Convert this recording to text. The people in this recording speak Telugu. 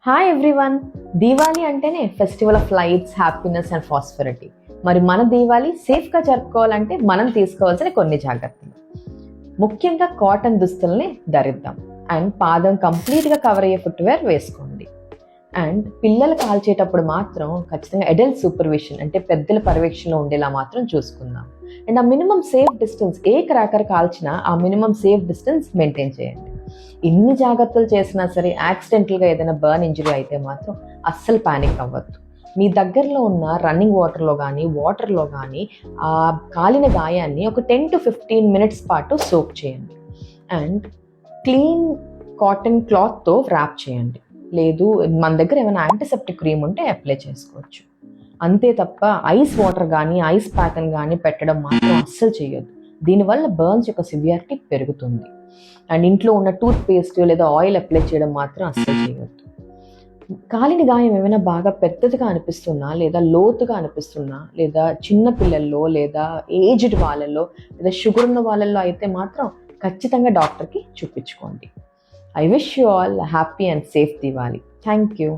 Hi everyone. దీవాలి అంటేనే festival of lights, happiness and prosperity. మరి మన దీవాలి సేఫ్గా జరుపుకోవాలంటే మనం తీసుకోవాల్సిన కొన్ని జాగ్రత్తలు. ముఖ్యంగా కాటన్ దుస్తుల్ని ధరిద్దాం అండ్ పాదం కంప్లీట్గా కవర్ అయ్యే ఫుట్వేర్ వేసుకోండి. అండ్ పిల్లలు కాల్చేటప్పుడు మాత్రం ఖచ్చితంగా అడల్ట్ సూపర్విజన్ అంటే పెద్దల పర్యవేక్షణలో ఉండేలా మాత్రం చూసుకుందాం. అండ్ ఆ మినిమం సేఫ్ డిస్టెన్స్, ఏ క్రాకర్ కాల్చినా ఆ మినిమం సేఫ్ డిస్టెన్స్ మెయింటైన్ చేయండి. ఇన్ని జాగ్రత్తలు చేసినా సరే యాక్సిడెంటల్గా ఏదైనా బర్న్ ఇంజరీ అయితే మాత్రం అస్సలు ప్యానిక్ అవ్వద్దు. మీ దగ్గరలో ఉన్న రన్నింగ్ వాటర్లో కానీ ఆ కాలిన గాయాన్ని ఒక 10 to 15 minutes పాటు సోక్ చేయండి. అండ్ క్లీన్ కాటన్ క్లాత్తో ర్యాప్ చేయండి. లేదు మన దగ్గర ఏమైనా యాంటీసెప్టిక్ క్రీమ్ ఉంటే అప్లై చేసుకోవచ్చు. అంతే తప్ప ఐస్ వాటర్ కానీ ఐస్ ప్యాక్ని కానీ పెట్టడం మాత్రం అస్సలు చేయొద్దు. దీనివల్ల బర్న్స్ యొక్క సివియారిటీ పెరుగుతుంది. అండ్ ఇంట్లో ఉన్న టూత్ పేస్ట్ లేదా ఆయిల్ అప్లై చేయడం మాత్రం అస్సలు చేయొద్దు. కాలిన గాయం ఏమైనా బాగా పెద్దదిగా అనిపిస్తున్నా లేదా లోతుగా అనిపిస్తున్నా లేదా చిన్న పిల్లల్లో లేదా ఏజ్డ్ వాళ్ళల్లో లేదా షుగర్ ఉన్న వాళ్ళల్లో అయితే మాత్రం ఖచ్చితంగా డాక్టర్కి చూపించుకోండి. I wish you all a happy and safe Diwali. Thank you.